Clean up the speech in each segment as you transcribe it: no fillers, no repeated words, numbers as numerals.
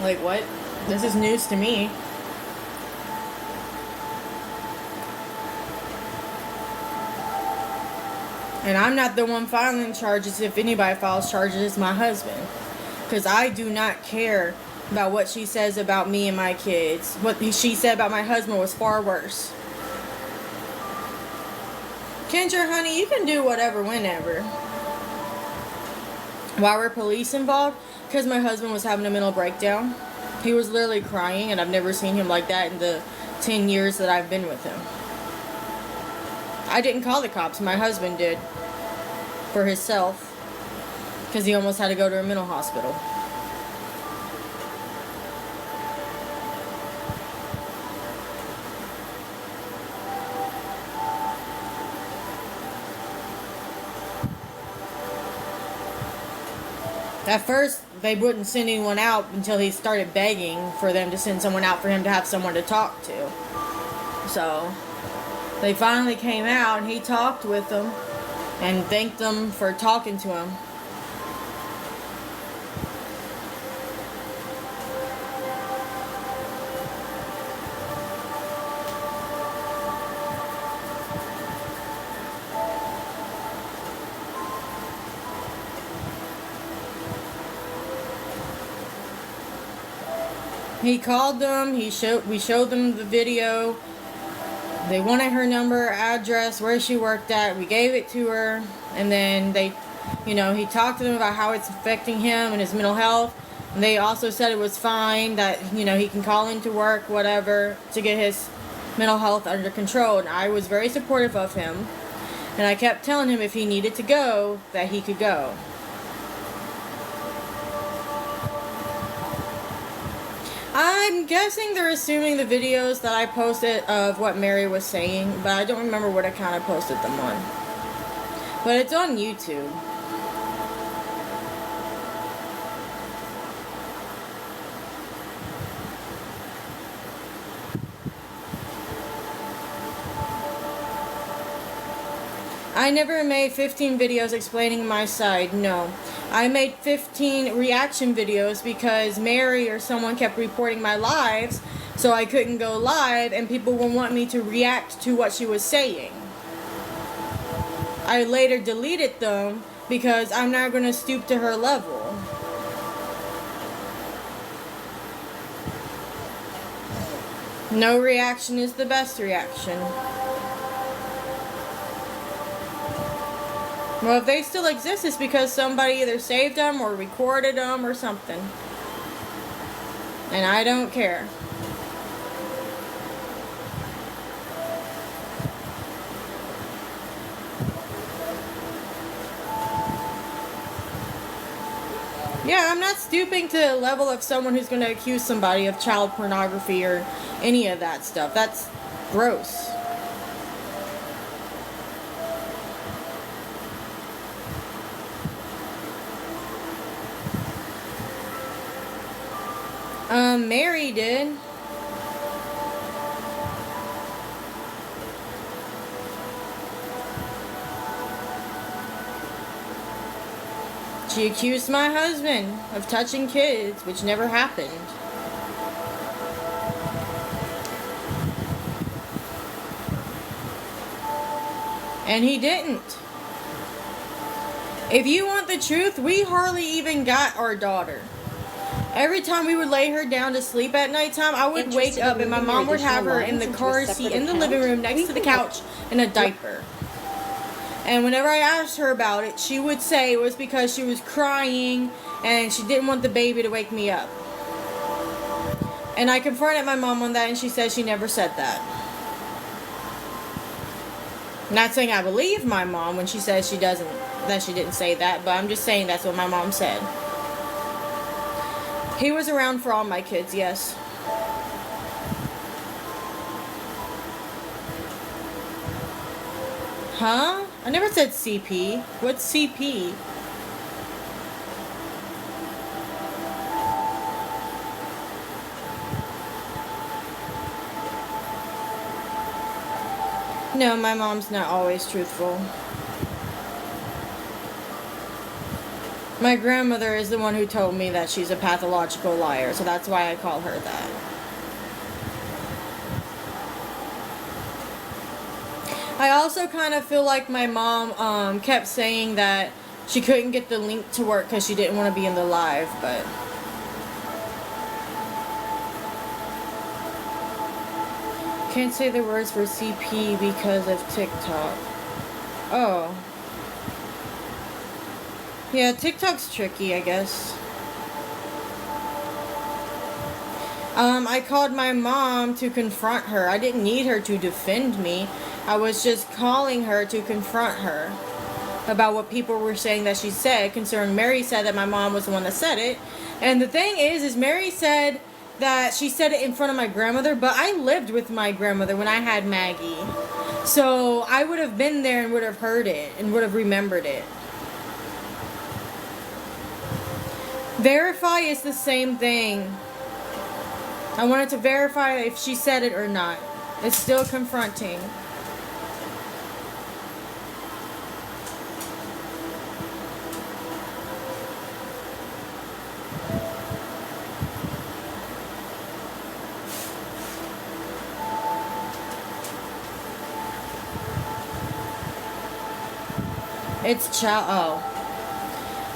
Like, what? This is news to me. And I'm not the one filing charges. If anybody files charges, it's my husband. Because I do not care about what she says about me and my kids. What she said about my husband was far worse. Kendra, honey, you can do whatever, whenever. Why were police involved? Because my husband was having a mental breakdown. He was literally crying, and I've never seen him like that in the 10 years that I've been with him. I didn't call the cops. My husband did. For himself. Because he almost had to go to a mental hospital. At first, they wouldn't send anyone out until he started begging for them to send someone out for him to have someone to talk to. So, they finally came out and he talked with them and thanked them for talking to him. He called them, we showed them the video. They wanted her number, address, where she worked at. We gave it to her. And then he talked to them about how it's affecting him and his mental health. And they also said it was fine, that, he can call into work, whatever, to get his mental health under control. And I was very supportive of him. And I kept telling him if he needed to go, that he could go. I'm guessing they're assuming the videos that I posted of what Mary was saying, but I don't remember what account I posted them on. But it's on YouTube. I never made 15 videos explaining my side, no. I made 15 reaction videos because Mary or someone kept reporting my lives, so I couldn't go live and people would want me to react to what she was saying. I later deleted them because I'm not going to stoop to her level. No reaction is the best reaction. Well, if they still exist, it's because somebody either saved them or recorded them or something. And I don't care. Yeah, I'm not stooping to the level of someone who's going to accuse somebody of child pornography or any of that stuff. That's gross. Mary did. She accused my husband of touching kids, which never happened. And he didn't. If you want the truth, we hardly even got our daughter. Every time we would lay her down to sleep at nighttime, I would wake up and my mom would have her in the car seat in the living room next to the couch in a diaper. And whenever I asked her about it, she would say it was because she was crying and she didn't want the baby to wake me up. And I confronted my mom on that and she said she never said that. Not saying I believe my mom when she says that she didn't say that, but I'm just saying that's what my mom said. He was around for all my kids, yes. Huh? I never said CP. What's CP? No, my mom's not always truthful. My grandmother is the one who told me that she's a pathological liar, so that's why I call her that. I also kind of feel like my mom kept saying that she couldn't get the link to work because she didn't want to be in the live, but... Can't say the words for CP because of TikTok. Oh. Yeah, TikTok's tricky, I guess. I called my mom to confront her. I didn't need her to defend me. I was just calling her to confront her about what people were saying that she said. Concerning Mary said that my mom was the one that said it. And the thing is Mary said that she said it in front of my grandmother, but I lived with my grandmother when I had Maggie. So I would have been there and would have heard it and would have remembered it. Verify is the same thing. I wanted to verify if she said it or not. It's still confronting. It's oh.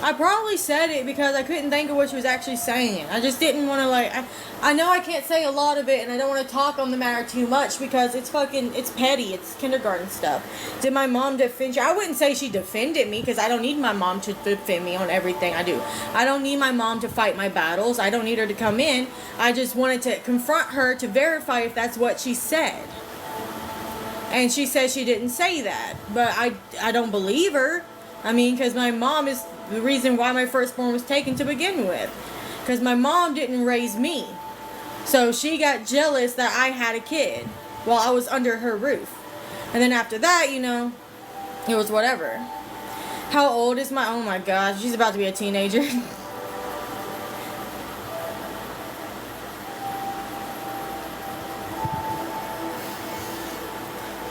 I probably said it because I couldn't think of what she was actually saying. I just didn't want to, like... I know I can't say a lot of it, and I don't want to talk on the matter too much because it's petty. It's kindergarten stuff. Did my mom defend you? I wouldn't say she defended me because I don't need my mom to defend me on everything I do. I don't need my mom to fight my battles. I don't need her to come in. I just wanted to confront her to verify if that's what she said. And she said she didn't say that. But I don't believe her. I mean, because my mom is the reason why my firstborn was taken to begin with. Because my mom didn't raise me. So she got jealous that I had a kid while I was under her roof. And then after that, you know, it was whatever. How old is my... Oh my gosh, she's about to be a teenager.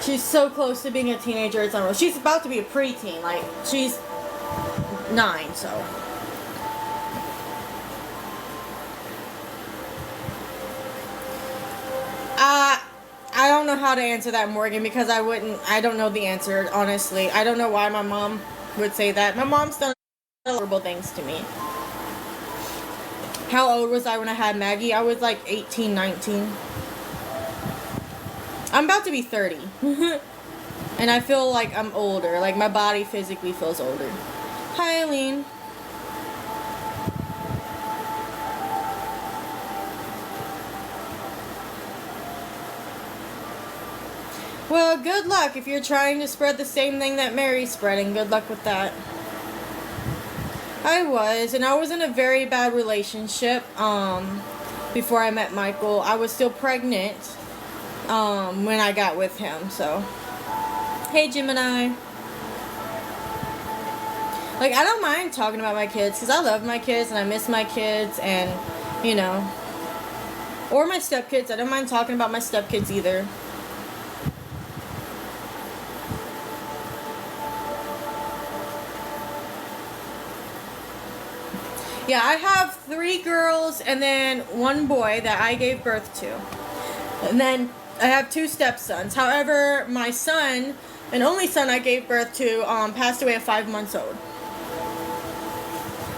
She's so close to being a teenager, it's unreal. She's about to be a preteen. Like, she's 9, so... I don't know how to answer that, Morgan, because I don't know the answer, honestly. I don't know why my mom would say that. My mom's done horrible things to me. How old was I when I had Maggie? I was like 18, 19. I'm about to be 30. And I feel like I'm older. Like, my body physically feels older. Hi, Eileen. Well, good luck if you're trying to spread the same thing that Mary's spreading. Good luck with that. I was, and I was in a very bad relationship before I met Michael. I was still pregnant when I got with him, so. Hey, Gemini. Like, I don't mind talking about my kids, because I love my kids, and I miss my kids, and, you know. Or my stepkids. I don't mind talking about my stepkids either. Yeah, I have 3 girls and then 1 boy that I gave birth to. And then I have 2 stepsons. However, my son, and only son I gave birth to, passed away at 5 months old.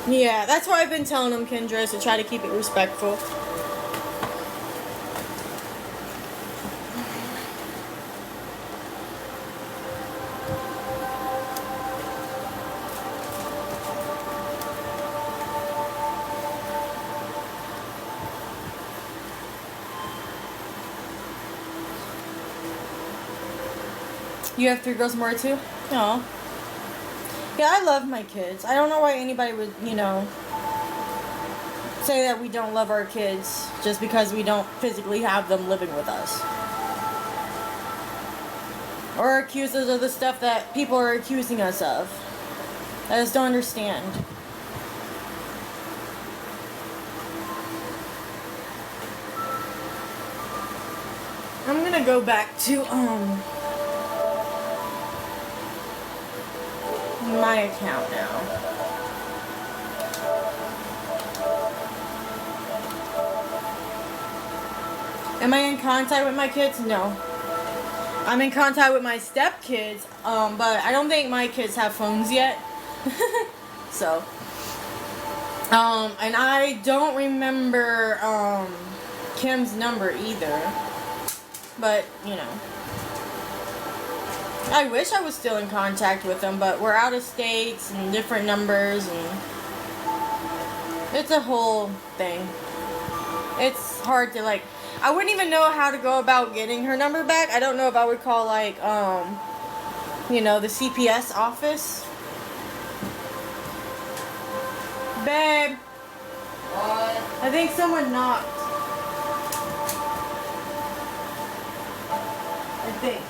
Yeah, that's why I've been telling him, Kendra, to try to keep it respectful. You have 3 girls more too? No. Yeah, I love my kids. I don't know why anybody would, you know, say that we don't love our kids just because we don't physically have them living with us. Or accuse us of the stuff that people are accusing us of. I just don't understand. I'm gonna go back to, my account now. Am I in contact with my kids? No. I'm in contact with my stepkids, but I don't think my kids have phones yet. So, and I don't remember Kim's number either. But, you know, I wish I was still in contact with them, but we're out of states and different numbers, and it's a whole thing. It's hard to, like, I wouldn't even know how to go about getting her number back. I don't know if I would call, like, you know, the CPS office. Babe. What? I think someone knocked. I think.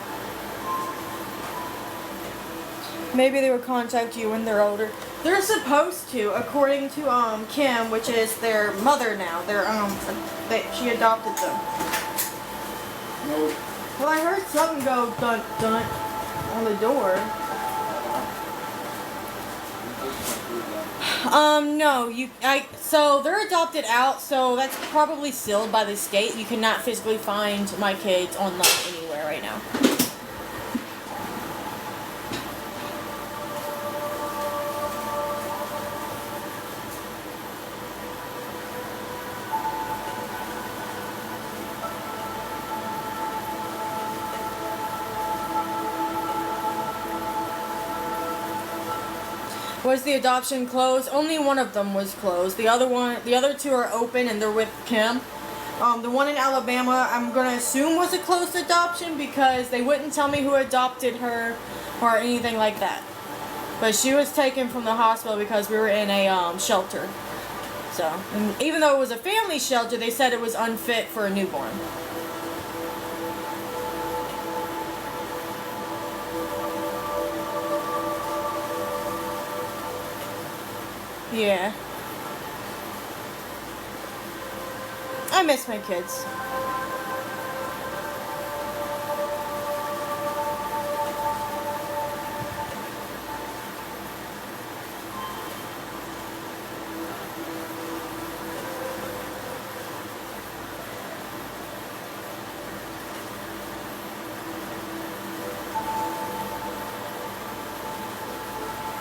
Maybe they would contact you when they're older. They're supposed to, according to Kim, which is their mother now. They're she adopted them. Nope. Well, I heard something go dun dun on the door. No, so they're adopted out, so that's probably sealed by the state. You cannot physically find my kids online anywhere right now. Was the adoption closed? Only one of them was closed. The other two are open and they're with Kim. The one in Alabama, I'm gonna assume was a closed adoption because they wouldn't tell me who adopted her or anything like that. But she was taken from the hospital because we were in a shelter. So, and even though it was a family shelter, they said it was unfit for a newborn. Yeah. I miss my kids.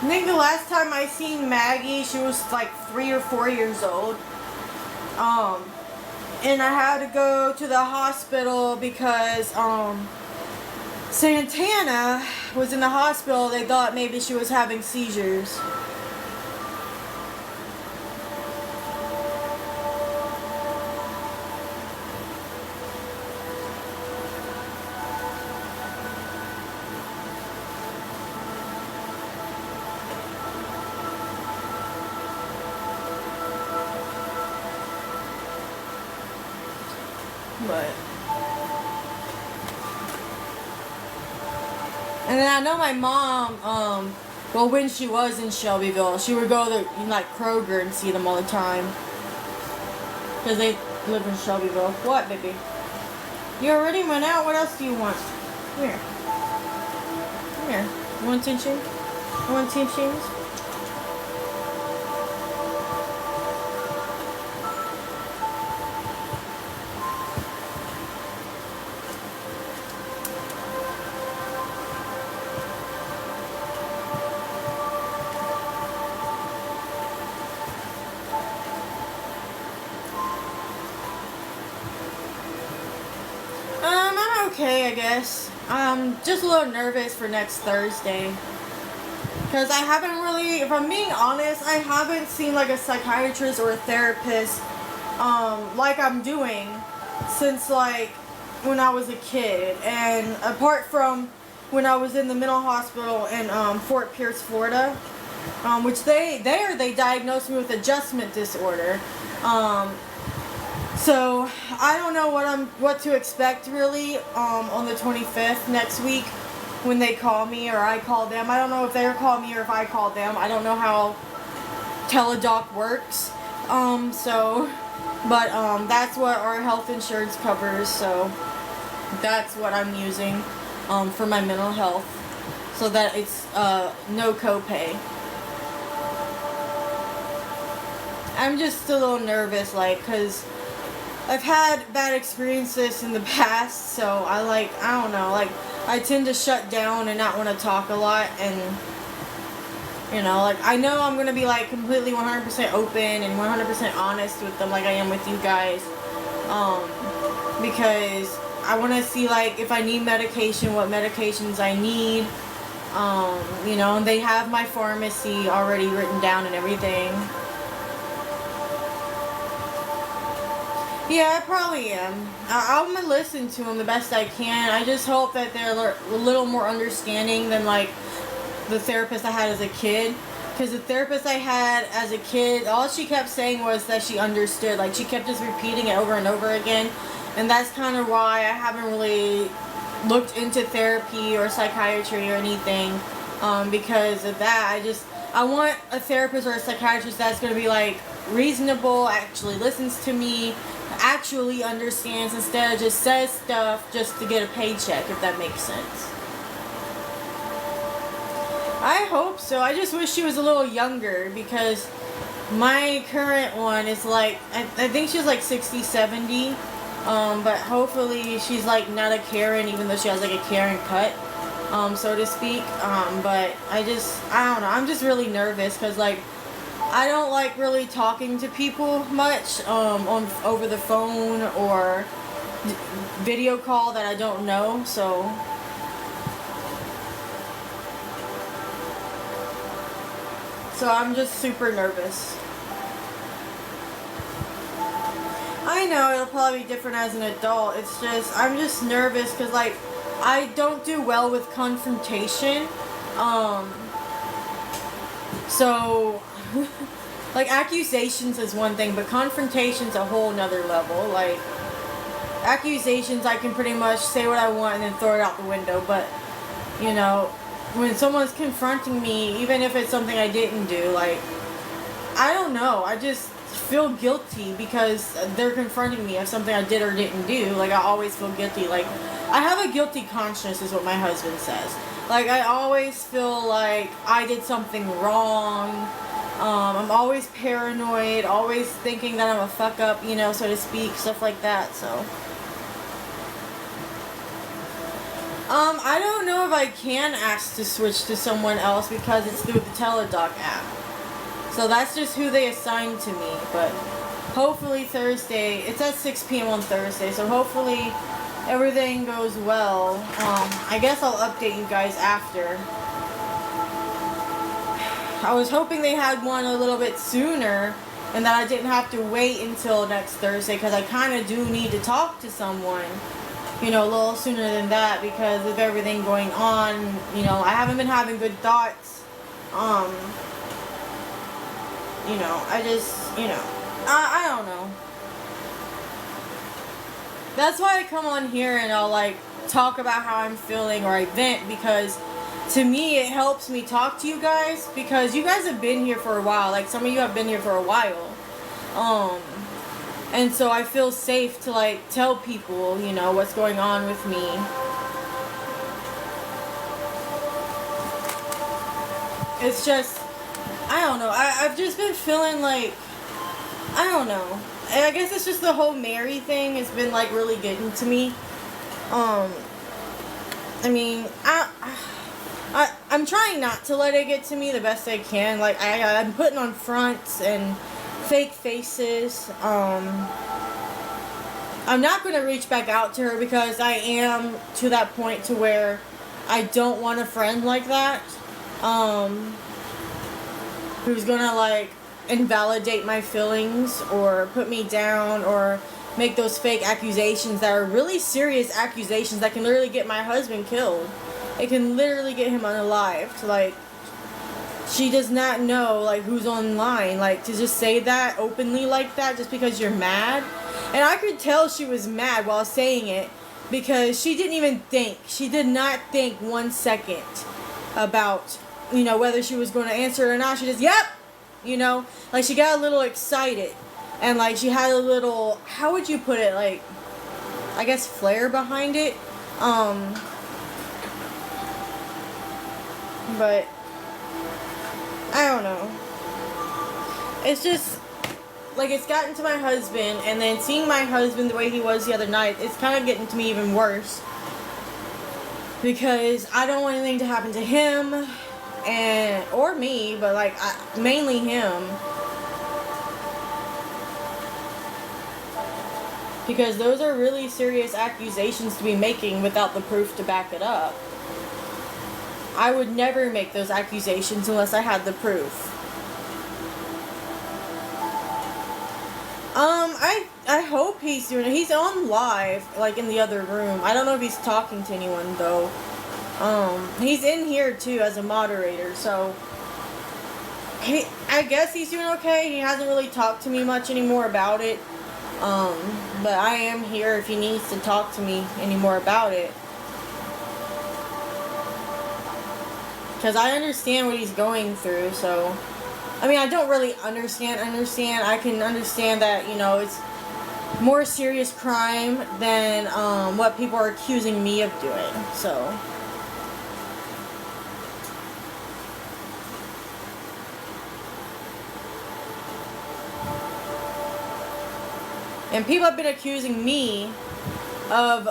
I think the last time I seen Maggie, she was like 3 or 4 years old. And I had to go to the hospital because Santana was in the hospital. They thought maybe she was having seizures. But and then I know my mom, well, when she was in Shelbyville, she would go to like Kroger and see them all the time because they live in Shelbyville. What, baby? You already went out. What else do you want? Come here. Come here. You want attention? You want attention? I'm okay, I guess. I'm just a little nervous for next Thursday. Because I haven't really, if I'm being honest, I haven't seen like a psychiatrist or a therapist like I'm doing since like when I was a kid. And apart from when I was in the mental hospital in Fort Pierce, Florida, which they diagnosed me with adjustment disorder. So I don't know what to expect really on the 25th next week when they call me or I call them. I don't know if they're calling me or if I call them. I don't know how Teladoc works. But that's what our health insurance covers. So that's what I'm using for my mental health, so that it's no copay. I'm just a little nervous, like, because I've had bad experiences in the past, so I don't know, like, I tend to shut down and not want to talk a lot, and, you know, like, I know I'm going to be, like, completely 100% open and 100% honest with them like I am with you guys, because I want to see, like, if I need medication, what medications I need, you know, and they have my pharmacy already written down and everything. Yeah, I probably am. I'm gonna listen to them the best I can. I just hope that they're a little more understanding than, like, the therapist I had as a kid. Because the therapist I had as a kid, all she kept saying was that she understood. Like, she kept just repeating it over and over again. And that's kind of why I haven't really looked into therapy or psychiatry or anything. Because of that, I want a therapist or a psychiatrist that's going to be, like, reasonable, actually listens to me, actually understands, instead of just says stuff just to get a paycheck, if that makes sense. I hope so. I just wish she was a little younger, because my current one is like, I think she's like 60, 70. But hopefully she's like not a Karen, even though she has like a Karen cut, so to speak. But I don't know. I'm just really nervous because, like, I don't like really talking to people much, over the phone or video call that I don't know, so. So I'm just super nervous. I know it'll probably be different as an adult. It's just, I'm just nervous because, like, I don't do well with confrontation. So, like, accusations is one thing, but confrontation's a whole nother level. Like, accusations, I can pretty much say what I want and then throw it out the window, but, you know, when someone's confronting me, even if it's something I didn't do, like, I don't know, I just feel guilty because they're confronting me of something I did or didn't do. Like, I always feel guilty. Like, I have a guilty conscience is what my husband says. Like, I always feel like I did something wrong. I'm always paranoid, always thinking that I'm a fuck up, you know, so to speak, stuff like that, so. I don't know if I can ask to switch to someone else because it's through the Teladoc app. So that's just who they assigned to me, but hopefully Thursday, it's at 6 p.m. on Thursday, so hopefully everything goes well. I guess I'll update you guys after. I was hoping they had one a little bit sooner and that I didn't have to wait until next Thursday, because I kind of do need to talk to someone, you know, a little sooner than that because of everything going on. You know, I haven't been having good thoughts. You know, I just, you know, I don't know. That's why I come on here and I'll, like, talk about how I'm feeling, or I vent, because to me it helps me talk to you guys, because you guys have been here for a while. Like, some of you have been here for a while. And so I feel safe to, like, tell people, you know, what's going on with me. It's just, I don't know. I've just been feeling like, I don't know. I guess it's just the whole Mary thing has been, like, really getting to me. I mean, I'm trying not to let it get to me the best I can. Like, I'm putting on fronts and fake faces. I'm not going to reach back out to her because I am to that point to where I don't want a friend like that. Who's going to, like, invalidate my feelings or put me down or make those fake accusations that are really serious accusations that can literally get my husband killed. It can literally get him unalived. Like, she does not know, like, who's online. Like, to just say that openly like that just because you're mad. And I could tell she was mad while saying it because she didn't even think. She did not think 1 second about, you know, whether she was going to answer it or not. She just, yep, you know, like, she got a little excited. And, like, she had a little, how would you put it, like, I guess flair behind it. But I don't know. It's just, like, it's gotten to my husband, and then seeing my husband the way he was the other night, it's kind of getting to me even worse. Because I don't want anything to happen to him, or me, but, like, mainly him. Because those are really serious accusations to be making without the proof to back it up. I would never make those accusations unless I had the proof. I hope he's doing it. He's on live, like, in the other room. I don't know if he's talking to anyone, though. He's in here, too, as a moderator, so... I guess he's doing okay. He hasn't really talked to me much anymore about it. But I am here if he needs to talk to me anymore about it. Because I understand what he's going through, so... I mean, I don't really understand. I can understand that, you know, it's more serious crime than what people are accusing me of doing, so... And people have been accusing me of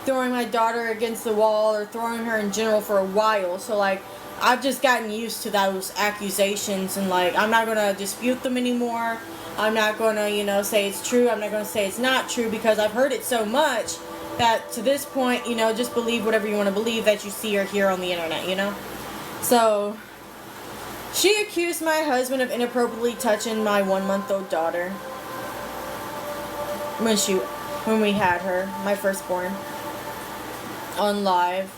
throwing my daughter against the wall or throwing her in general for a while. So, like, I've just gotten used to those accusations, and, like, I'm not going to dispute them anymore. I'm not going to, you know, say it's true. I'm not going to say it's not true, because I've heard it so much that to this point, you know, just believe whatever you want to believe that you see or hear on the internet, you know? So, she accused my husband of inappropriately touching my 1-month-old daughter. When we had her, my firstborn, on live.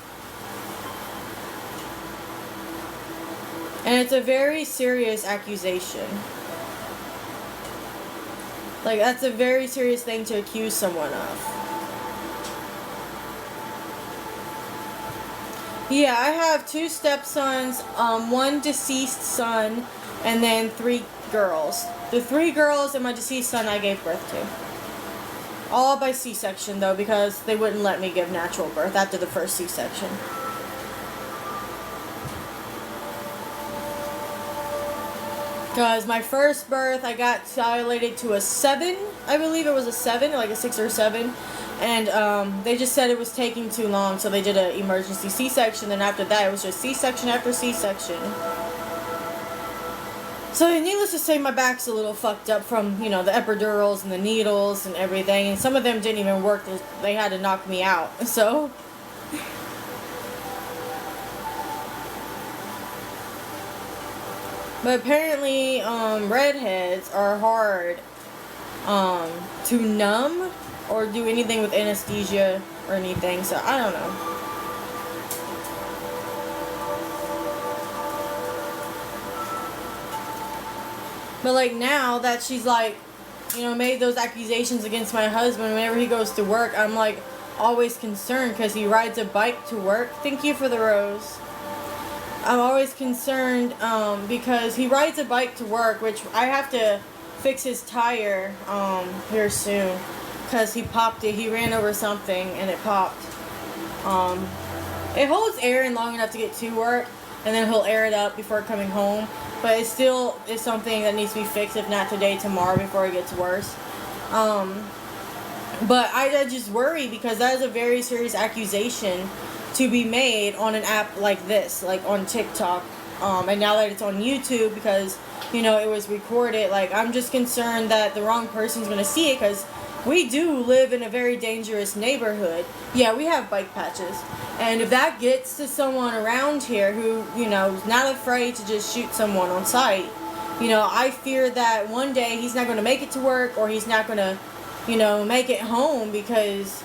And it's a very serious accusation. Like, that's a very serious thing to accuse someone of. Yeah, I have 2 stepsons, 1 deceased son, and then 3 girls. The 3 girls and my deceased son I gave birth to. All by C-section, though, because they wouldn't let me give natural birth after the first C-section. Because my first birth, I got dilated to a 7. I believe it was a 7, like a 6 or 7. And they just said it was taking too long, so they did an emergency C-section. And after that, it was just C-section after C-section. So, needless to say, my back's a little fucked up from, you know, the epidurals and the needles and everything. And some of them didn't even work. They had to knock me out. So... But apparently, redheads are hard to numb or do anything with anesthesia or anything. So, I don't know. But, like, now that she's, like, you know, made those accusations against my husband, whenever he goes to work, I'm, like, always concerned because he rides a bike to work. Thank you for the rose. I'm always concerned because he rides a bike to work, which I have to fix his tire here soon because he popped it. He ran over something and it popped. It holds air in long enough to get to work, and then he'll air it up before coming home. But it still is something that needs to be fixed, if not today, tomorrow, before it gets worse. But I just worry because that is a very serious accusation to be made on an app like this, like on TikTok. And now that it's on YouTube, because, you know, it was recorded, like, I'm just concerned that the wrong person's going to see it, because we do live in a very dangerous neighborhood. Yeah, we have bike patches. And if that gets to someone around here who, you know, is not afraid to just shoot someone on sight, you know, I fear that one day he's not going to make it to work, or he's not going to, you know, make it home because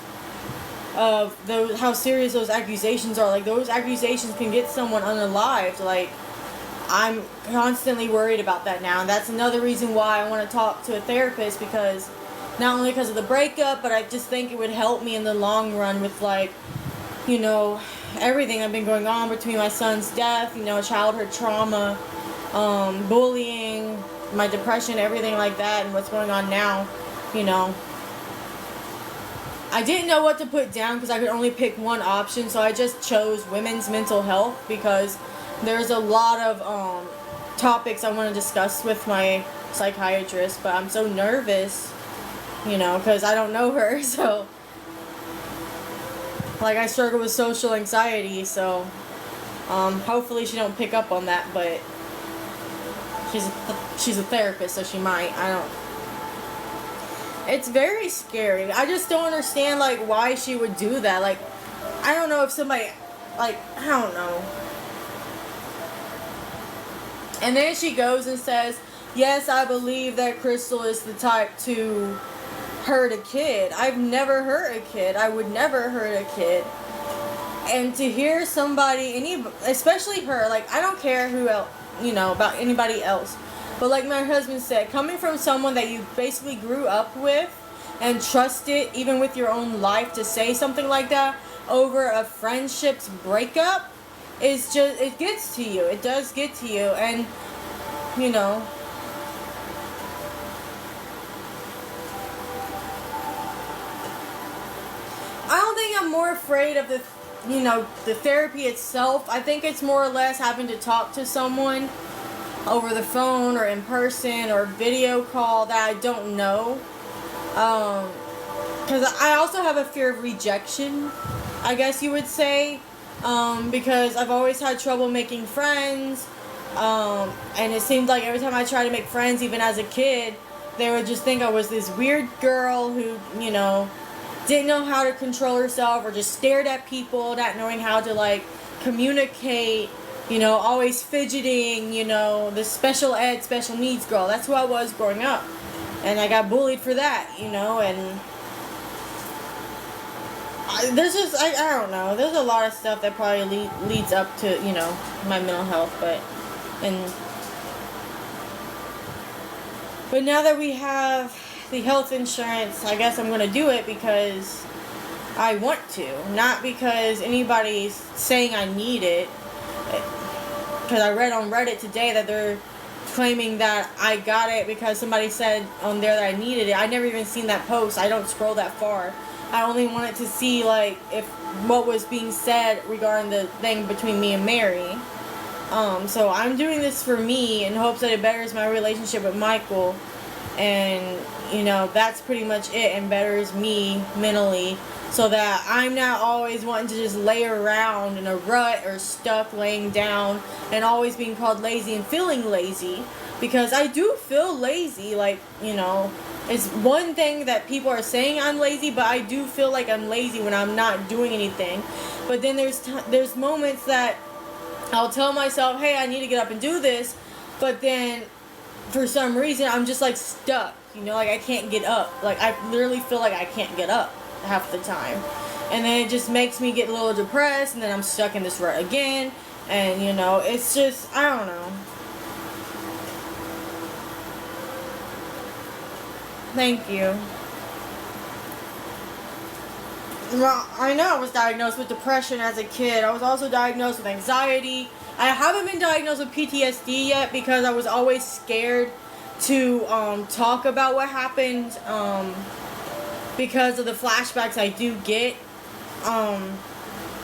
of those, how serious those accusations are. Like, those accusations can get someone unalived. Like, I'm constantly worried about that now. And that's another reason why I want to talk to a therapist, because not only because of the breakup, but I just think it would help me in the long run with, like, you know, everything I've been going on between my son's death, you know, childhood trauma, bullying, my depression, everything like that, and what's going on now, you know. I didn't know what to put down because I could only pick one option, so I just chose women's mental health, because there's a lot of topics I want to discuss with my psychiatrist, but I'm so nervous, you know, because I don't know her. So, like, I struggle with social anxiety, so hopefully she don't pick up on that, but she's a therapist, so she might. I don't. It's very scary. I just don't understand, like, why she would do that. Like, I don't know if somebody, like, I don't know. And then she goes and says, yes, I believe that Crystal is the type to hurt a kid. I've never hurt a kid. I would never hurt a kid. And to hear somebody, especially her, like, I don't care who else, you know, about anybody else. But like my husband said, coming from someone that you basically grew up with and trusted, even with your own life, to say something like that over a friendship's breakup, is just, it gets to you. It does get to you. And, you know, I don't think I'm more afraid of the therapy itself. I think it's more or less having to talk to someone over the phone or in person or video call that I don't know. Because I also have a fear of rejection, I guess you would say. Because I've always had trouble making friends. And it seemed like every time I tried to make friends, even as a kid, they would just think I was this weird girl who, you know, didn't know how to control herself or just stared at people, not knowing how to, like, communicate, you know, always fidgeting, you know, the special needs girl. That's who I was growing up. And I got bullied for that, you know, and there's just, I don't know, there's a lot of stuff that probably leads up to, you know, my mental health, but now that we have the health insurance, I guess I'm going to do it because I want to, not because anybody's saying I need it. Because I read on Reddit today that they're claiming that I got it because somebody said on there that I needed it. I never even seen that post. I don't scroll that far. I only wanted to see, like, if what was being said regarding the thing between me and Mary. So I'm doing this for me in hopes that it betters my relationship with Michael. And, you know, that's pretty much it, and betters me mentally, so that I'm not always wanting to just lay around in a rut or stuck laying down and always being called lazy and feeling lazy, because I do feel lazy. Like, you know, it's one thing that people are saying I'm lazy, but I do feel like I'm lazy when I'm not doing anything. But then there's moments that I'll tell myself, hey, I need to get up and do this, but then for some reason I'm just, like, stuck, you know, like I can't get up. Like, I literally feel like I can't get up half the time, and then it just makes me get a little depressed, and then I'm stuck in this rut again, and, you know, it's just, I don't know. Thank you. Well, I know I was diagnosed with depression as a kid. I was also diagnosed with anxiety. I haven't been diagnosed with PTSD yet because I was always scared to talk about what happened because of the flashbacks I do get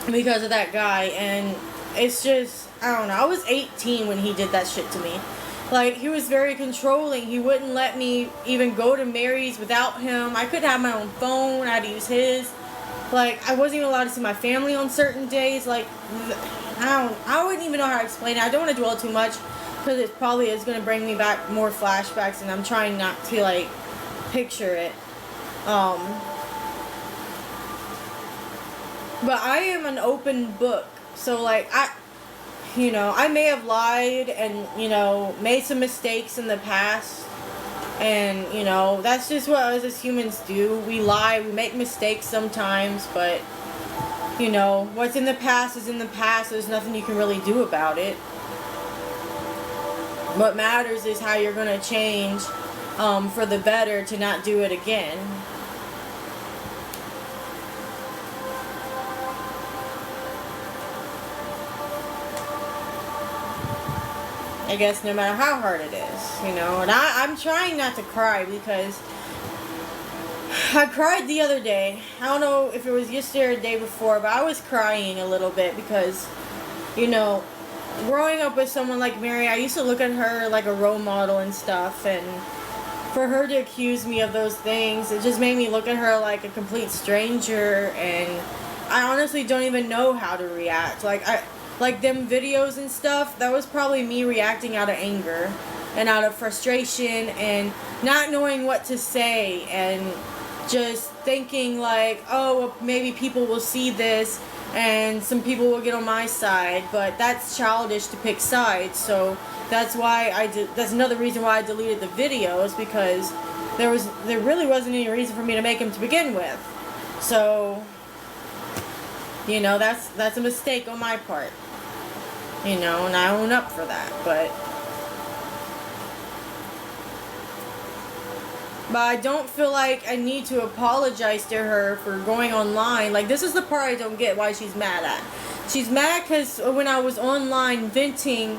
because of that guy. And it's just, I don't know. I was 18 when he did that shit to me. Like, he was very controlling. He wouldn't let me even go to Mary's without him. I couldn't have my own phone. I had to use his. Like, I wasn't even allowed to see my family on certain days. Like, I wouldn't even know how to explain it. I don't want to dwell too much because it probably is going to bring me back more flashbacks, and I'm trying not to, like, picture it. But I am an open book. So, like, I may have lied and, you know, made some mistakes in the past. And, you know, that's just what us as humans do. We lie, we make mistakes sometimes, but, you know, what's in the past is in the past. There's nothing you can really do about it. What matters is how you're going to change for the better to not do it again. I guess no matter how hard it is, you know. And I'm trying not to cry because I cried the other day. I don't know if it was yesterday or the day before, but I was crying a little bit because, you know, growing up with someone like Mary, I used to look at her like a role model and stuff, and for her to accuse me of those things, it just made me look at her like a complete stranger, and I honestly don't even know how to react. Like them videos and stuff, that was probably me reacting out of anger and out of frustration and not knowing what to say, and just thinking like, oh, well, maybe people will see this and some people will get on my side, but that's childish to pick sides. So that's why that's another reason why I deleted the videos, because there really wasn't any reason for me to make them to begin with. So, you know, that's a mistake on my part, you know, and I own up for that. But I don't feel like I need to apologize to her for going online. Like, this is the part I don't get why she's mad at. She's mad because when I was online venting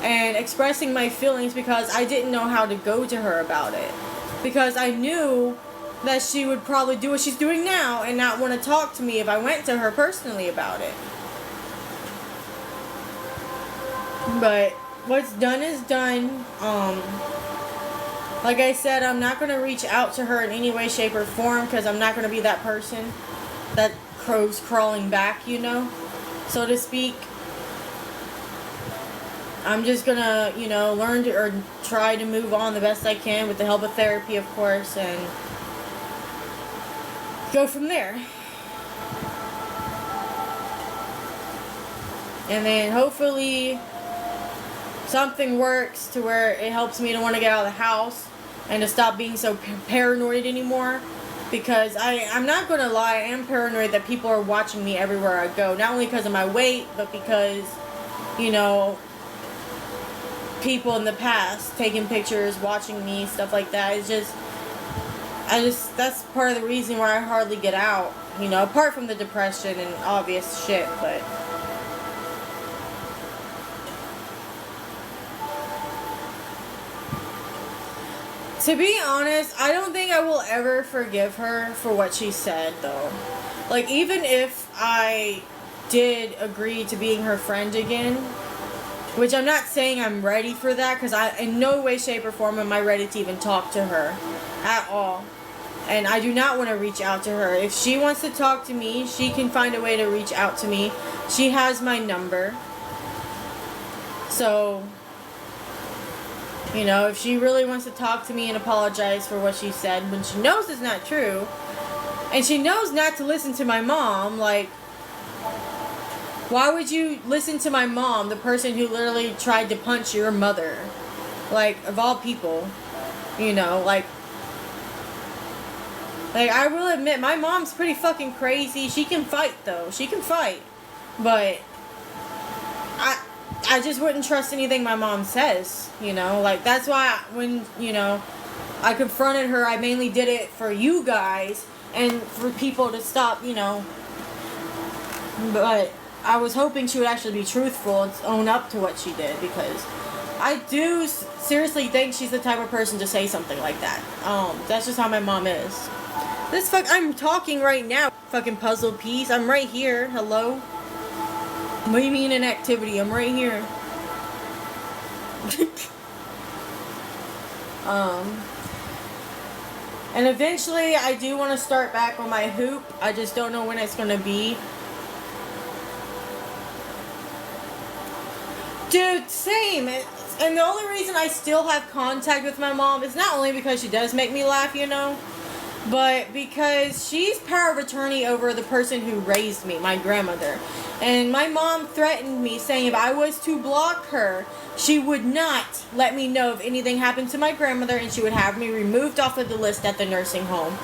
and expressing my feelings, because I didn't know how to go to her about it. Because I knew that she would probably do what she's doing now and not want to talk to me if I went to her personally about it. But what's done is done. Like I said, I'm not going to reach out to her in any way, shape, or form, because I'm not going to be that person that crow's crawling back, you know, so to speak. I'm just going to, you know, learn to, or try to move on the best I can with the help of therapy, of course, and go from there. And then hopefully something works to where it helps me to want to get out of the house and to stop being so paranoid anymore. Because I'm not going to lie, I am paranoid that people are watching me everywhere I go. Not only because of my weight, but because, you know, people in the past taking pictures, watching me, stuff like that. It's just, that's part of the reason why I hardly get out. You know, apart from the depression and obvious shit, but to be honest, I don't think I will ever forgive her for what she said, though. Like, even if I did agree to being her friend again, which I'm not saying I'm ready for that, because in no way, shape, or form am I ready to even talk to her at all. And I do not want to reach out to her. If she wants to talk to me, she can find a way to reach out to me. She has my number. So, you know, if she really wants to talk to me and apologize for what she said when she knows it's not true, and she knows not to listen to my mom, like, why would you listen to my mom, the person who literally tried to punch your mother? Like, of all people, you know, like I will admit, my mom's pretty fucking crazy. She can fight, though. She can fight. But I just wouldn't trust anything my mom says, you know? Like, that's why when, you know, I confronted her, I mainly did it for you guys and for people to stop, you know. But I was hoping she would actually be truthful and own up to what she did, because I do seriously think she's the type of person to say something like that. That's just how my mom is. I'm talking right now, fucking puzzle piece. I'm right here. Hello? What do you mean inactivity? I'm right here. And eventually I do want to start back on my hoop. I just don't know when it's going to be. Dude, same. And the only reason I still have contact with my mom is not only because she does make me laugh, you know, but because she's power of attorney over the person who raised me, my grandmother. And my mom threatened me, saying if I was to block her, she would not let me know if anything happened to my grandmother, and she would have me removed off of the list at the nursing home.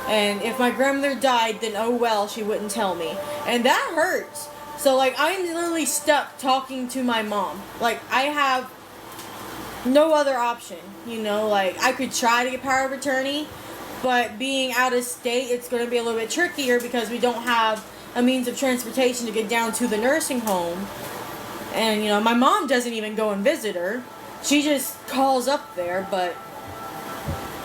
And if my grandmother died, then oh well, she wouldn't tell me. And that hurts. So, like, I'm literally stuck talking to my mom. Like, I have no other option, you know? Like, I could try to get power of attorney, but being out of state, it's going to be a little bit trickier because we don't have a means of transportation to get down to the nursing home. And, you know, my mom doesn't even go and visit her. She just calls up there, but...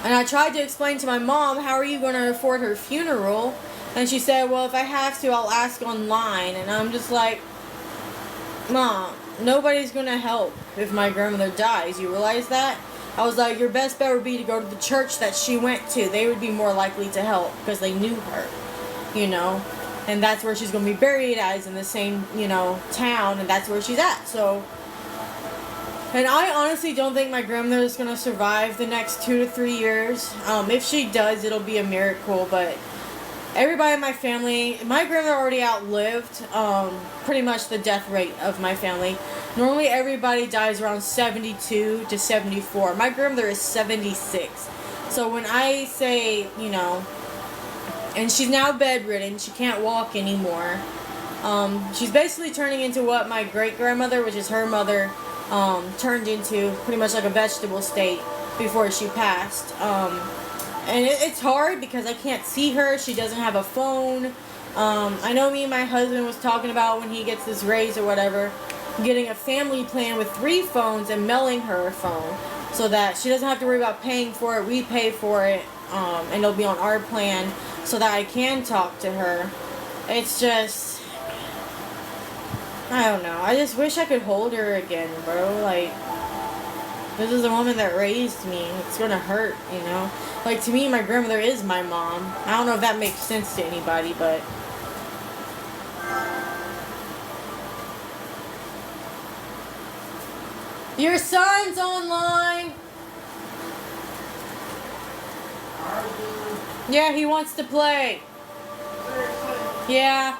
And I tried to explain to my mom, how are you going to afford her funeral? And she said, well, if I have to, I'll ask online. And I'm just like, Mom, nobody's gonna help if my grandmother dies. You realize that? I was like, your best bet would be to go to the church that she went to. They would be more likely to help because they knew her, you know? And that's where she's going to be buried as, in the same, you know, town, and that's where she's at. So, and I honestly don't think my grandmother is going to survive the next 2 to 3 years. If she does, it'll be a miracle, but everybody in my family, my grandmother already outlived pretty much the death rate of my family. Normally everybody dies around 72 to 74. My grandmother is 76. So when I say, you know, and she's now bedridden, she can't walk anymore. She's basically turning into what my great-grandmother, which is her mother, turned into, pretty much like a vegetable state before she passed. And it's hard because I can't see her. She doesn't have a phone. I know me and my husband was talking about when he gets this raise or whatever, getting a family plan with 3 phones and mailing her a phone so that she doesn't have to worry about paying for it. We pay for it, and it'll be on our plan so that I can talk to her. It's just, I don't know. I just wish I could hold her again, bro. Like, this is the woman that raised me. It's gonna hurt, you know? Like, to me, my grandmother is my mom. I don't know if that makes sense to anybody, but... Your son's online! Yeah, he wants to play. Yeah.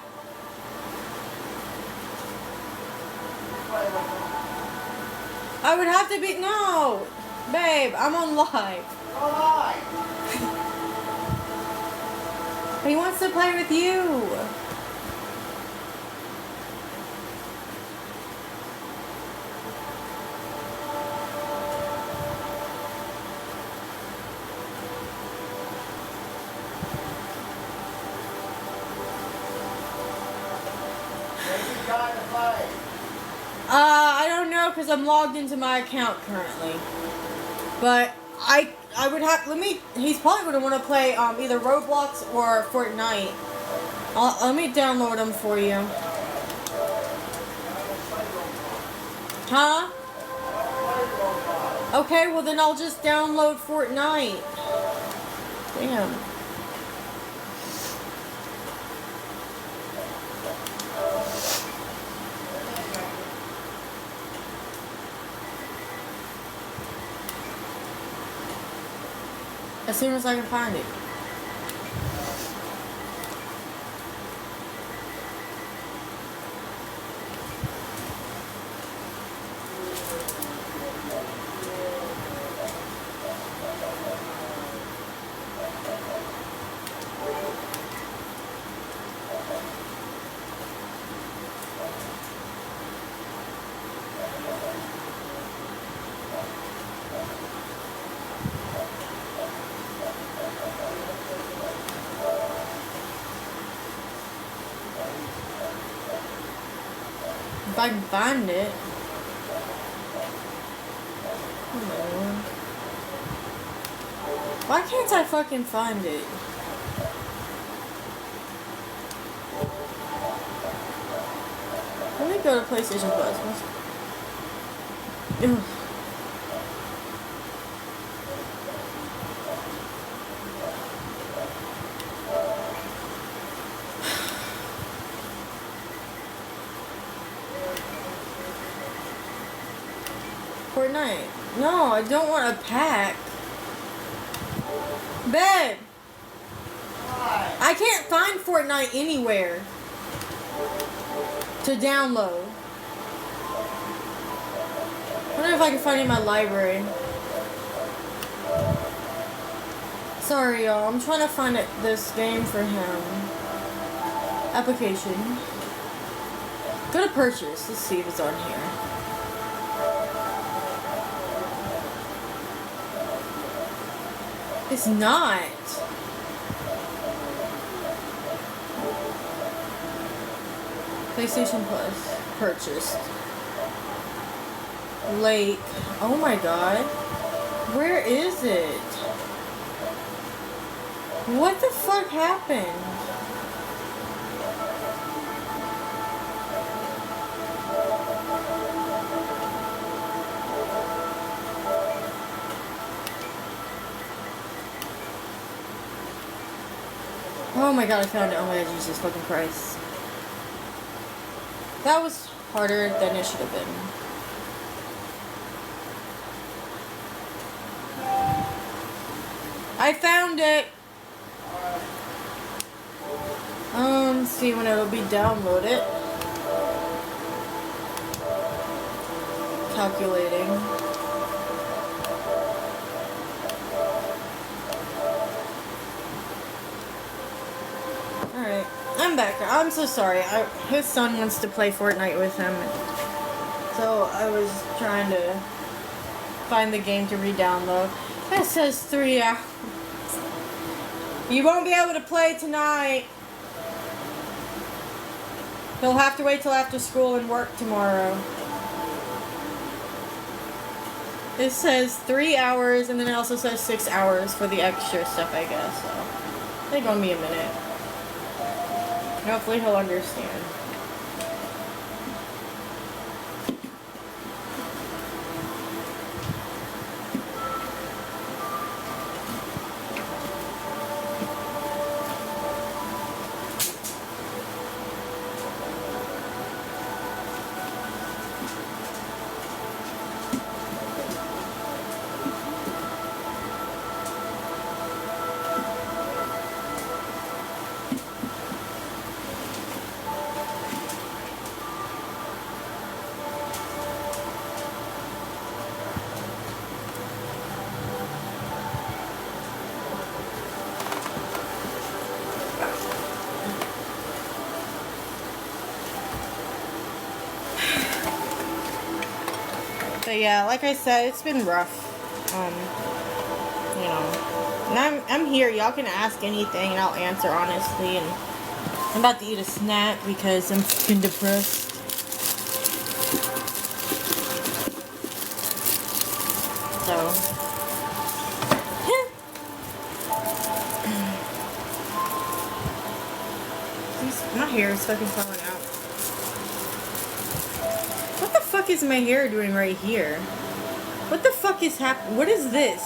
I would have to be... No! Babe, I'm on live. He wants to play with you. I don't know because I'm logged into my account currently. But I would have, he's probably going to want to play either Roblox or Fortnite. Let me download them for you. Huh? Okay, well then I'll just download Fortnite. Damn. As soon as I can find it. If I can find it. Hello. Why can't I fucking find it? Let me go to PlayStation Plus. Ugh. Fortnite. No, I don't want a pack. Babe! I can't find Fortnite anywhere to download. I wonder if I can find it in my library. Sorry, y'all. I'm trying to find this game for him. Application. Go to purchase. Let's see if it's on here. It's not. PlayStation Plus. Purchased. Lake. Oh my god. Where is it? What the fuck happened? Oh my god, I found it. Oh my god, Jesus fucking Christ. That was harder than it should have been. I found it! Let's see when it'll be downloaded. Calculating. Alright, I'm back. I'm so sorry. His son wants to play Fortnite with him. So I was trying to find the game to re-download. It says 3 hours. You won't be able to play tonight. He'll have to wait till after school and work tomorrow. It says 3 hours, and then it also says 6 hours for the extra stuff, I guess. So, take on me a minute. Hopefully he'll understand. But yeah, like I said, it's been rough. You know, and I'm here. Y'all can ask anything, and I'll answer honestly. And I'm about to eat a snack because I'm fucking depressed. So, my hair is fucking falling out. What the fuck is my hair doing right here? What the fuck is happening? What is this?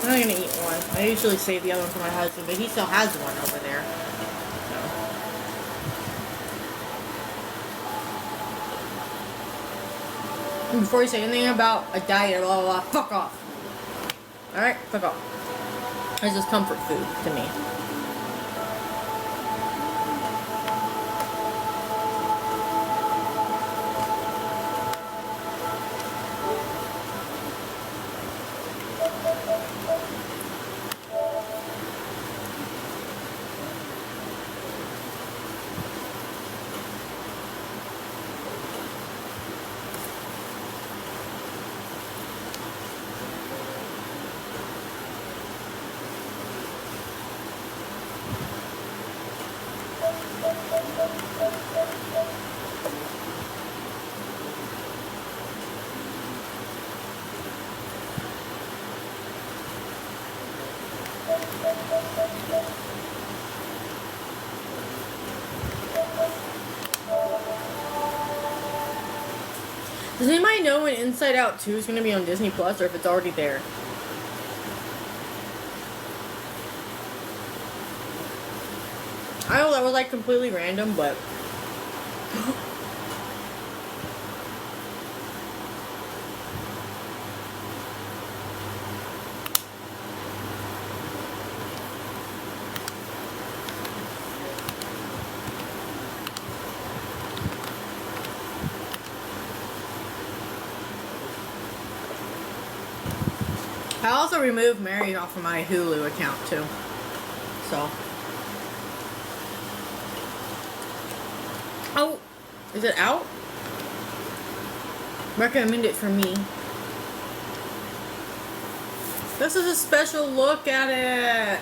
I'm not gonna eat one. I usually save the other one for my husband, but he still has one over there. So. And before you say anything about a diet, blah, blah, blah, fuck off. Alright, fuck off. It's just comfort food to me. Does anybody know when Inside Out 2 is going to be on Disney Plus or if it's already there? I know that was like completely random, but I also removed Mary off of my Hulu account too. So. Oh, is it out? Recommend it for me. This is a special look at it.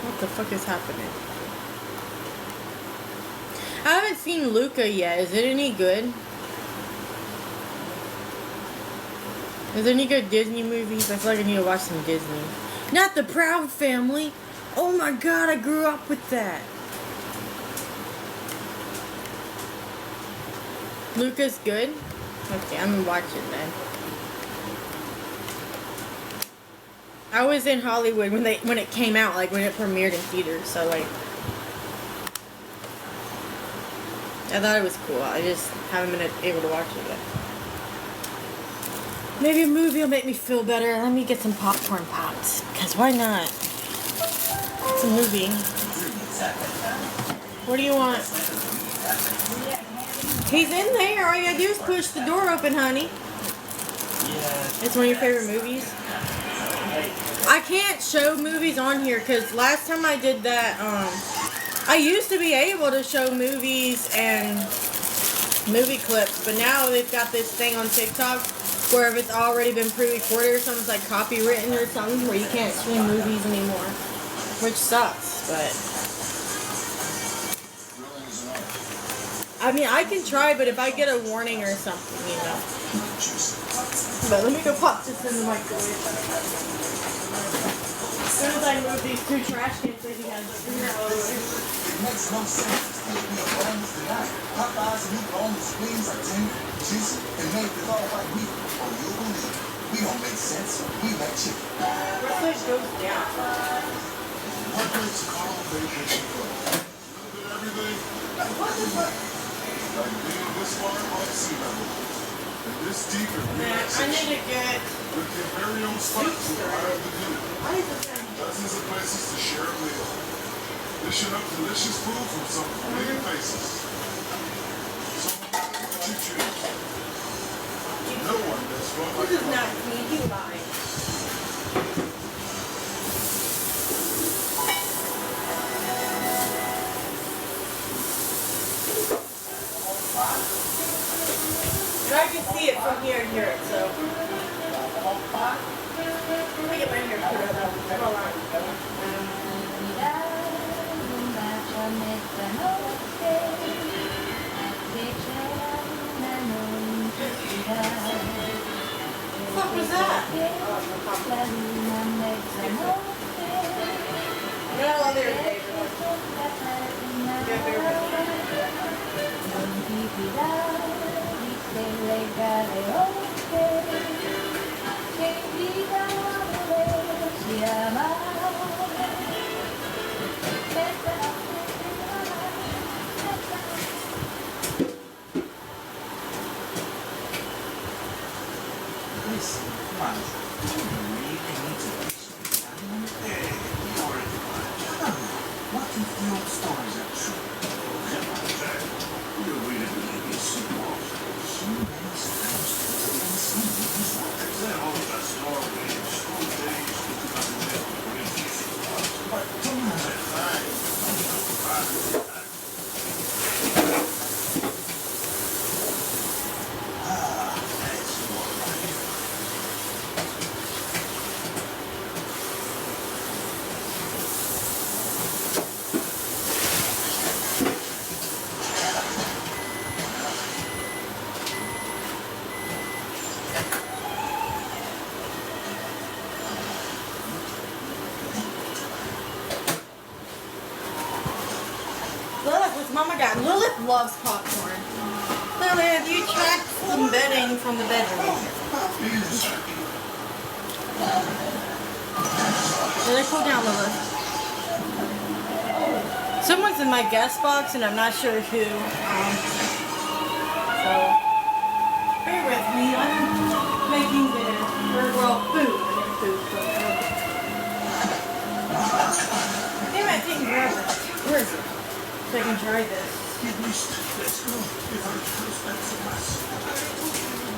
What the fuck is happening? I haven't seen Luca yet. Is it any good? Is there any good Disney movies? I feel like I need to watch some Disney. Not the Proud Family. Oh my god, I grew up with that. Luca's good? Okay, I'm gonna watch it then. I was in Hollywood when it came out, like when it premiered in theaters, so like I thought it was cool. I just haven't been able to watch it yet. Maybe a movie will make me feel better. Let me get some popcorn pops, because why not? It's a movie. What do you want? He's in there. All you gotta do is push the door open, honey. It's one of your favorite movies. I can't show movies on here because last time I did that, I used to be able to show movies and movie clips, but now they've got this thing on TikTok where if it's already been pre-recorded or something, it's like copywritten or something where you can't stream movies anymore, which sucks, but I mean, I can try, but if I get a warning or something, you know. But let me go pop this in the microwave. As soon as I move these two trash cans that he has over here, I'll do it. It makes no sense to be a bonus tonight. Popeyes and meat on the screens are tender, juicy, and made with all white meat. Oh, you'll believe. We don't make sense. We make chicken. Where place goes down? What makes Carl Vacation Club? A little bit of everything. What the fuck? Like being this far on sea level. And this deep in Man, I need to get with your very own spot to arrive the view. what is this thing? Dozens of places to share a meal. Dishing up delicious food from some familiar faces. So what you choose. No one does fun like This is not Carl. me, you lied. And I can see it from here and hear it, so. Let me get my hair put up. Hold on. What the fuck was that? No, there it is. Listen, come on. You really need to be hey, you're what if the old stories are true? Come on, Jack. You're really believe in superheroes. So many times and some movies like that. All of that story, school days, but come on, Look, what's Mama got? Lilith loves popcorn. Lilith, you tracked some bedding from the bedroom. Really cool down, Lilith. Someone's in my guest box, and I'm not sure who. So, bear with me. I'm making dinner. Well, food. Damn it, I didn't grab it. Where is it? So I can try this. Let's go.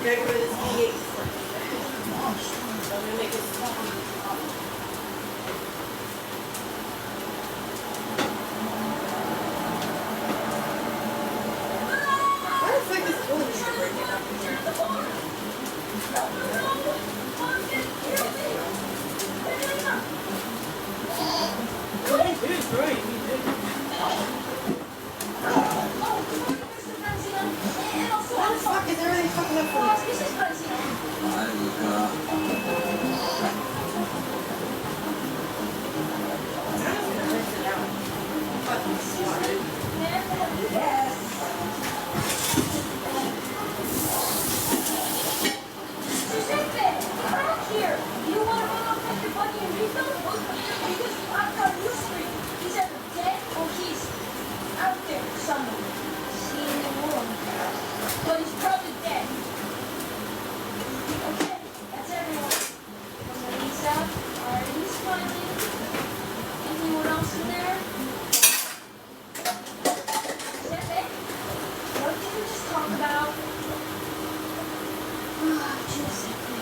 Get rid of this V8 for me. So I'm gonna make this coffee. Why the fuck is television breaking up in here? What are you doing? Eileen? Anyone else in there? Pepe? What did we just talk about? Giuseppe.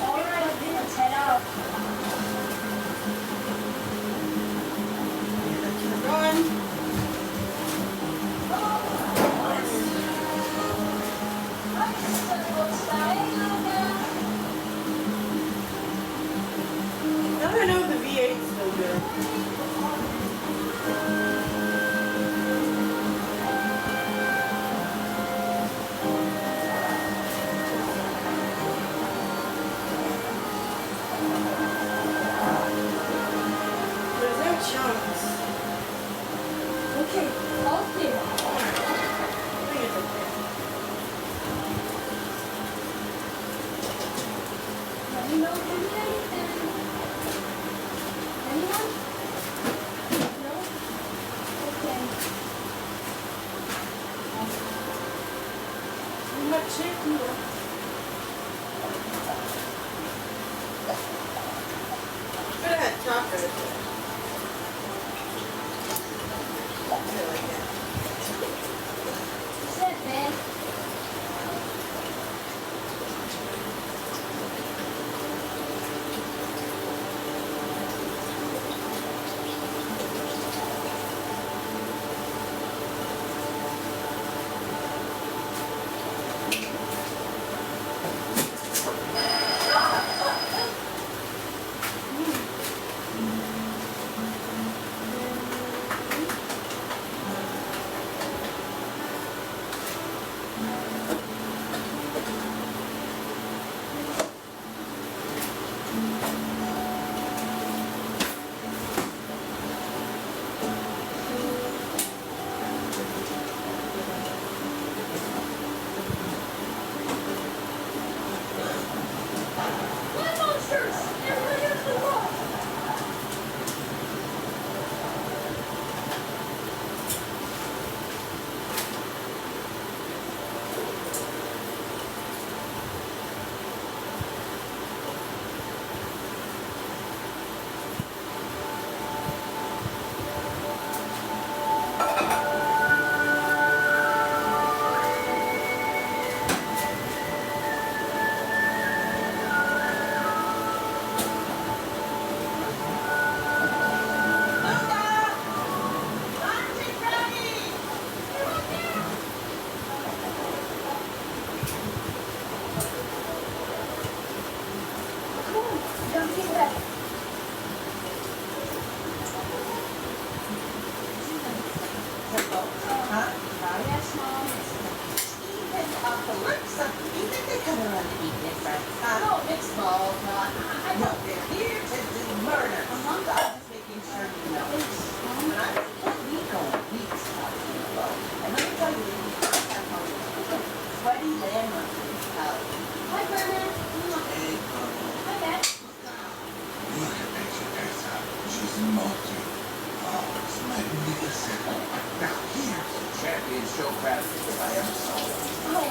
Alright, let's head out. Run. Now I know the V8's still good. There's no chunks. Okay, all clear. I think it's okay. Let me know if you need anything. Anyone? No? Okay. I'm not checking it. Could have had chocolate. Sit, man. What monsters? Everybody else the wall. Come on, don't get wet. Huh? Yes, Mom. Even Alexa, you think they come around to eat their friends? No, mixed balls, not. No, they're here to do murder. I'm just making sure you know. When I was a kid, we go weeks talking about. And let me tell you, I have my sweaty land on this house. Hi, Grandma. Hey, Purple. Hi, Dad. Look at Teresa. She's molten. Oh, it's magnificent. Now here's the champion show crab if I ever saw one. Oh,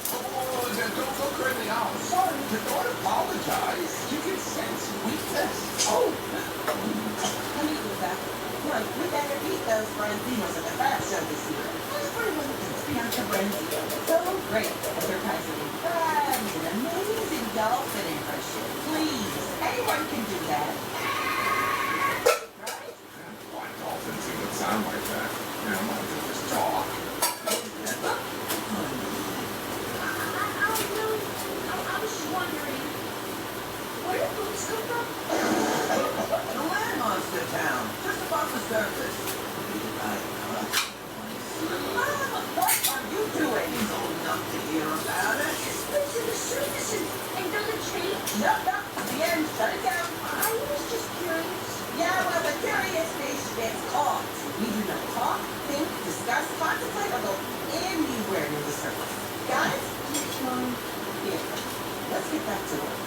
Oh, don't go crazy out. sorry. Don't apologize. You can sense weakness. Oh, Let me do that. Look, we better beat those Brandinos at the crab show this year. Everyone thinks Bianca Branzino is so great with her president crabs and amazing dolphin impression. Please, anyone can do that. Right? why dolphins even sound like that? You know, why don't they just talk? I was just wondering, where did boots come from? The land monster town, just above the surface. Mama, what are you doing? He's old enough to hear about it. It's in the surface and doesn't change. No, the end. Shut it down. I was just curious. Yeah, well, the curious fish gets caught. We do not talk, think, discuss, contemplate, or go anywhere near the surface. Got it? Yes, Mom. Here. Let's get back to work.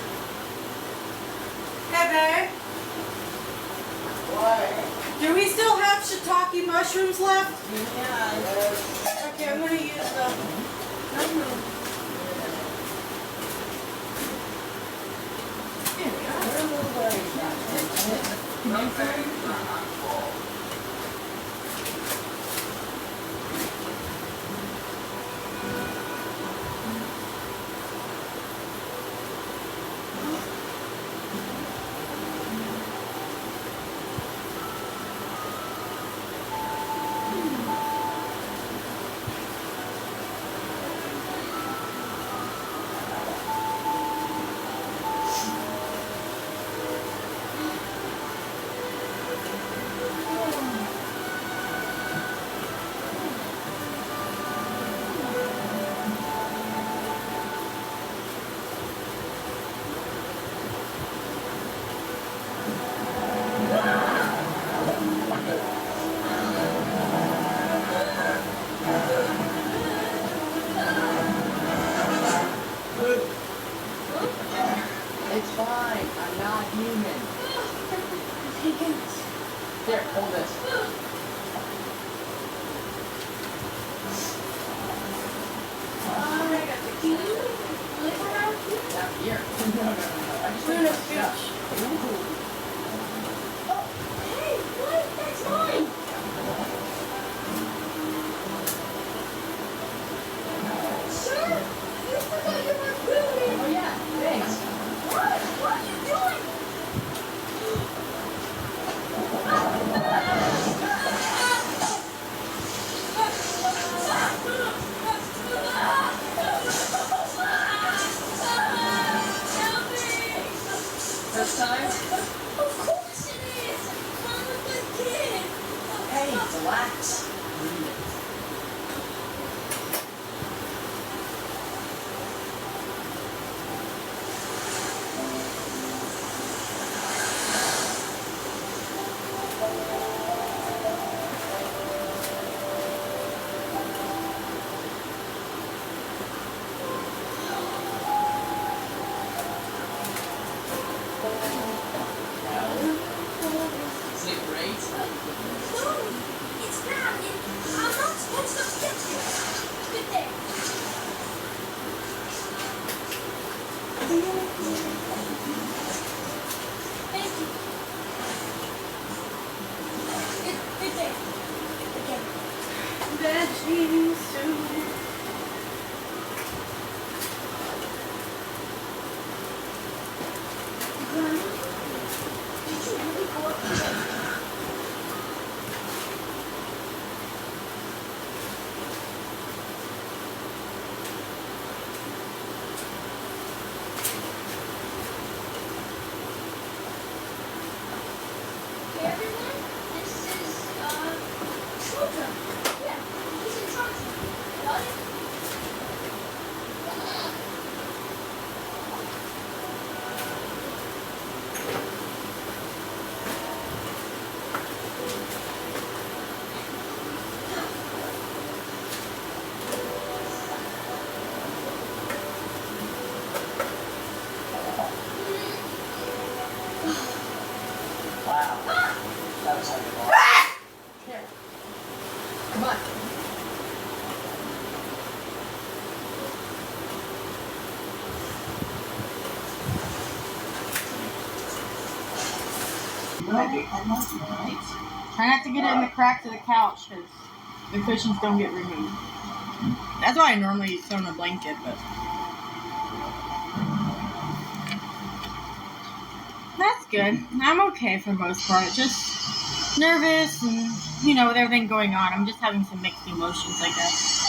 Hey, babe. What? Do we still have shiitake mushrooms left? Yeah. Okay, I'm gonna use them. We're a little worried about Nothing a handful. It's fine. I'm not human. Here, hold this. Do you live around here? Not here. No. I just We're want in a to stuff. Oh, hey, what? That's mine. Sir, you forgot your food. Oh yeah, thanks. What? What are you doing? Help me! First time? Of course it is! I'm a good kid! Hey, relax. Breathe it. Isn't it great? No, it's not. I'm not supposed to touch it. Good day. Thank you. Good day. Okay. Veggie soup. Grandma, did you really go up there? Hey everyone, this is Trojan. Yeah, he's in charge now. Got it? Wow. That was like a lot. Here. Come on. Try not to get it in the cracks of the couch because the cushions don't get removed. That's why I normally sew in a blanket, but that's good. I'm okay for the most part. Just nervous and, you know, with everything going on. I'm just having some mixed emotions, I guess.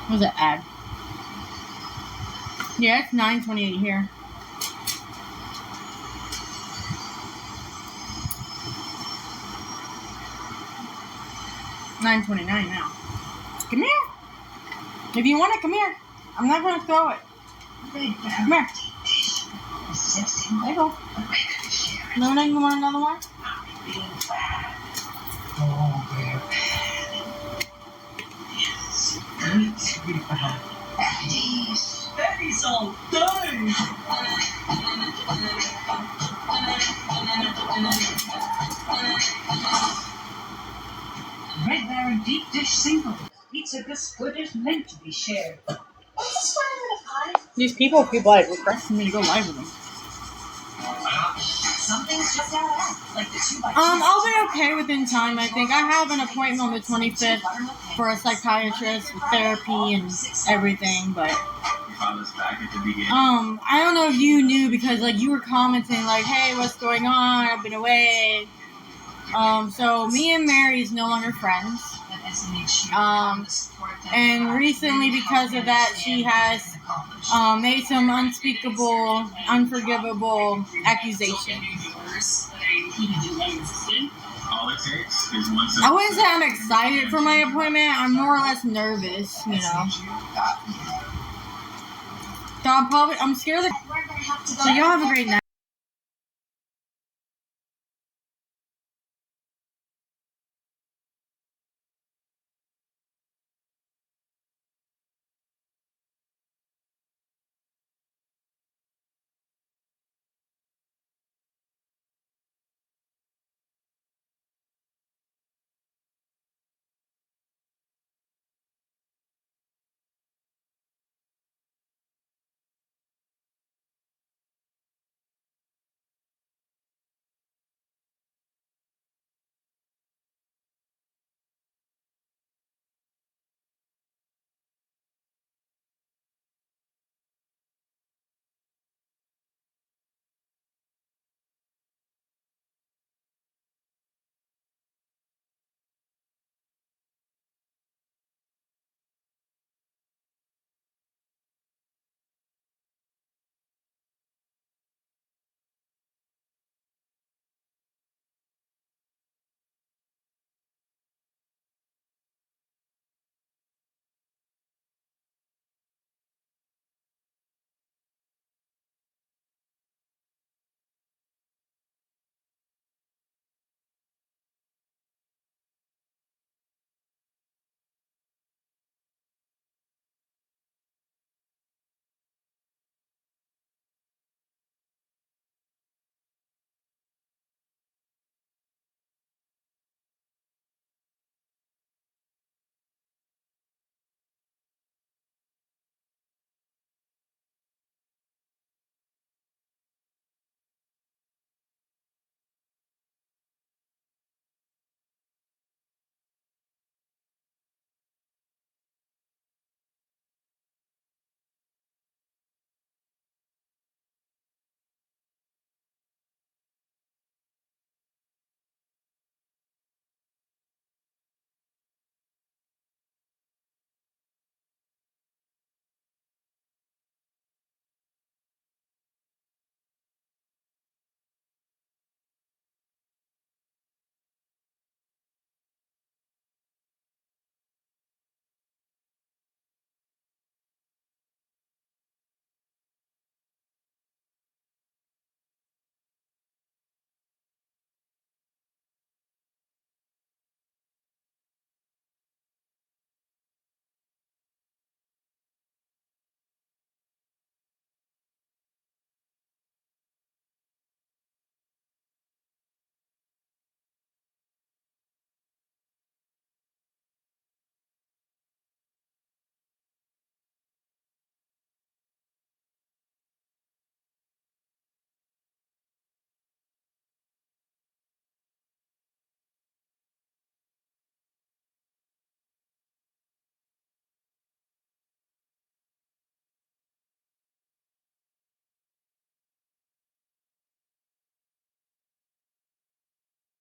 What was that ad? Yeah, it's 9:28 here. $9.29 now. Come here. If you want it, come here. I'm not going to throw it. Come here. There you go. No, you want another one? Oh, babe. Yes. Daddy's all done. Red Baron deep dish single. Pizza this good is meant to be shared. These people keep like requesting me to go live with them. Something's just out of like the 2x2. I'll be okay within time. I think I have an appointment on the 25th for a psychiatrist with therapy and everything, but I don't know if you knew because like you were commenting like, hey, what's going on? I've been away. So me and Mary is no longer friends. And recently because of that, she has made some unspeakable, unforgivable accusations. I wouldn't say I'm excited for my appointment. I'm more or less nervous, you know. So I'm scared. So y'all have a great night.